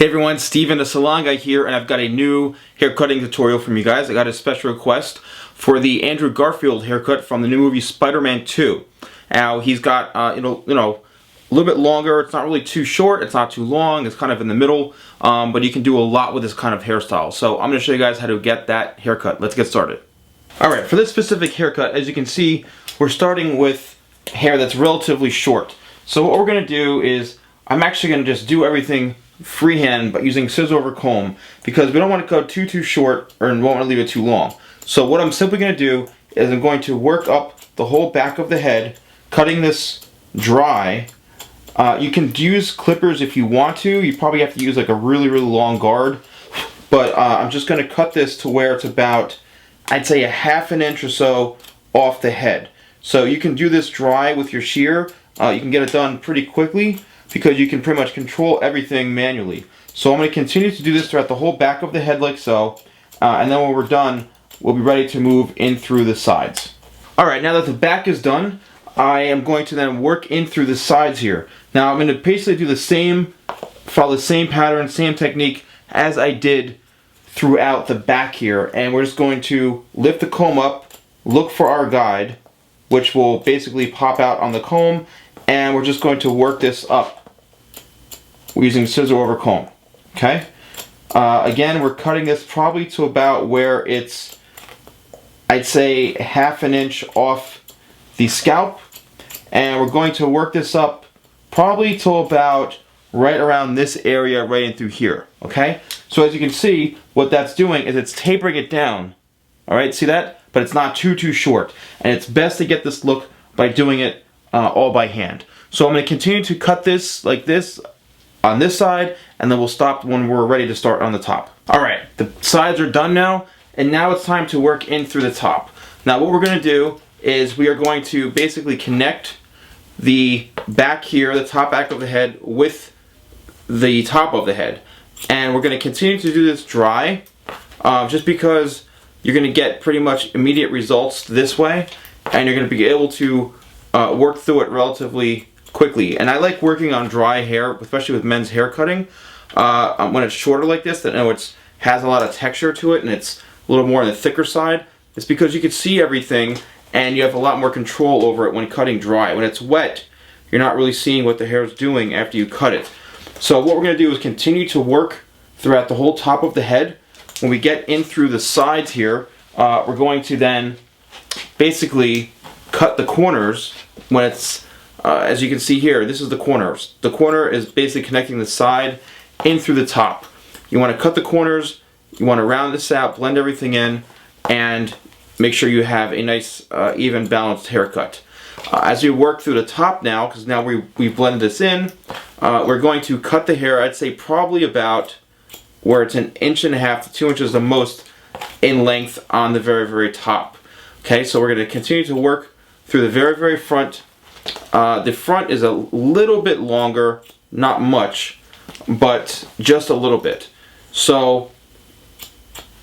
Hey everyone, Stephen, the Salon Guy here, and I've got a new haircutting tutorial from you guys. I got a special request for the Andrew Garfield haircut from the new movie Spiderman 2. Now he's got a little bit longer. It's not really too short. It's not too long. It's kind of in the middle, but you can do a lot with this kind of hairstyle. So I'm going to show you guys how to get that haircut. Let's get started. All right, for this specific haircut, as you can see, we're starting with hair that's relatively short. So what we're going to do is I'm actually going to just do everything freehand but using scissors over comb because we don't want to go too short or won't want to leave it too long. So what I'm simply going to do is I'm going to work up the whole back of the head, cutting this dry. You can use clippers if you want to. You probably have to use like a really long guard, but I'm just going to cut this to where it's about, I'd say, a ½ inch or so off the head. So you can do this dry with your shear. You can get it done pretty quickly because you can pretty much control everything manually. So I'm going to continue to do this throughout the whole back of the head like so, and then when we're done, we'll be ready to move in through the sides. Alright, now that the back is done, I am going to then work in through the sides here. Now I'm going to basically do the same, follow the same pattern, same technique as I did throughout the back here, and we're just going to lift the comb up, look for our guide, which will basically pop out on the comb, and we're just going to work this up using scissors over comb. Okay? Again, we're cutting this probably to about where it's, I'd say, ½ inch off the scalp, and we're going to work this up probably till about right around this area right in through here. Okay? So as you can see, what that's doing is it's tapering it down. Alright, see that? But it's not too short. And it's best to get this look by doing it all by hand. So I'm going to continue to cut this like this on this side, and then we'll stop when we're ready to start on the top. Alright, the sides are done now, and now it's time to work in through the top. Now what we're going to do is we are going to basically connect the back here, the top back of the head, with the top of the head. And we're going to continue to do this dry, just because you're going to get pretty much immediate results this way, and you're going to be able to work through it relatively quickly. And I like working on dry hair, especially with men's hair cutting, when it's shorter like this, that it has a lot of texture to it and it's a little more on the thicker side. It's because you can see everything and you have a lot more control over it when cutting dry. When it's wet, you're not really seeing what the hair is doing after you cut it. So what we're going to do is continue to work throughout the whole top of the head. When we get in through the sides here, we're going to then basically cut the corners when it's, as you can see here, this is the corners. The corner is basically connecting the side in through the top. You want to cut the corners, you want to round this out, blend everything in, and make sure you have a nice, even, balanced haircut. As we work through the top now, because now we've blended this in, we're going to cut the hair, I'd say probably about where it's 1.5 inches to 2 inches the most in length on the very top. Okay, so we're going to continue to work through the very front. The front is a little bit longer, not much, but just a little bit. So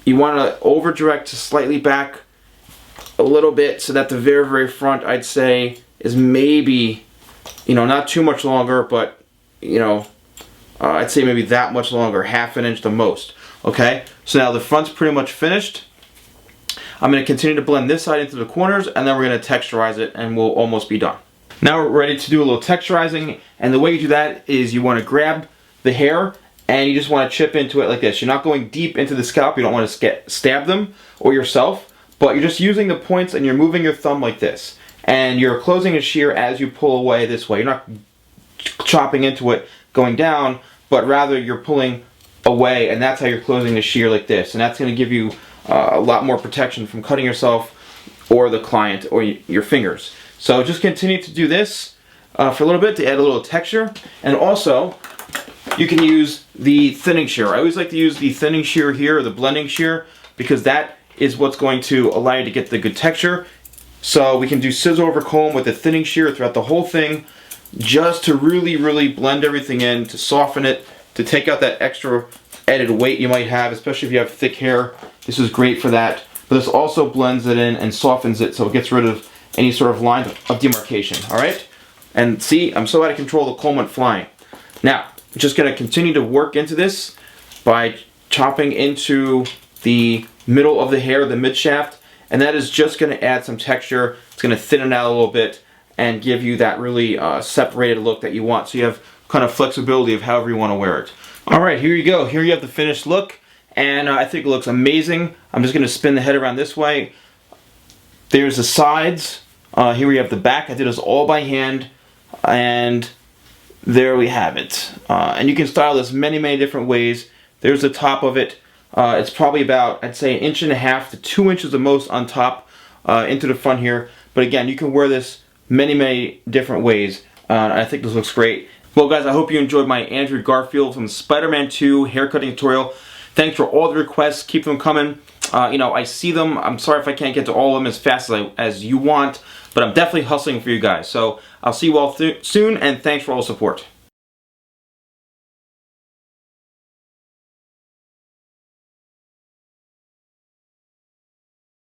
you want to over direct to slightly back a little bit so that the very front, I'd say, is maybe, not too much longer, but I'd say maybe that much longer, ½ inch the most. Okay, so now the front's pretty much finished. I'm going to continue to blend this side into the corners, and then we're going to texturize it, and we'll almost be done. Now we're ready to do a little texturizing, and the way you do that is you want to grab the hair, and you just want to chip into it like this. You're not going deep into the scalp. You don't want to stab them or yourself, but you're just using the points, and you're moving your thumb like this. And you're closing a shear as you pull away this way. You're not chopping into it going down, but rather you're pulling away, and that's how you're closing the shear like this. And that's going to give you a lot more protection from cutting yourself or the client or your fingers. So just continue to do this for a little bit to add a little texture. And also, you can use the thinning shear. I always like to use the thinning shear here, or the blending shear, because that is what's going to allow you to get the good texture. So we can do scissors over comb with the thinning shear throughout the whole thing, just to really blend everything in, to soften it, to take out that extra added weight you might have, especially if you have thick hair. This is great for that. But this also blends it in and softens it, so it gets rid of any sort of line of demarcation. Alright? And see, I'm so out of control, the comb went flying. Now, just going to continue to work into this by chopping into the middle of the hair, the mid shaft, and that is just going to add some texture. It's going to thin it out a little bit and give you that really separated look that you want. So you have kind of flexibility of however you want to wear it. Alright, here you go. Here you have the finished look, and I think it looks amazing. I'm just going to spin the head around this way. There's the sides. Here we have the back. I did this all by hand, and there we have it. And you can style this many, many different ways. There's the top of it. It's probably about, I'd say, 1.5 inches to 2 inches the most on top into the front here. But again, you can wear this many, many different ways. I think this looks great. Well, guys, I hope you enjoyed my Andrew Garfield from Spider-Man 2 haircutting tutorial. Thanks for all the requests. Keep them coming. You know, I see them. I'm sorry if I can't get to all of them as fast as you want, but I'm definitely hustling for you guys. So I'll see you all soon, and thanks for all the support.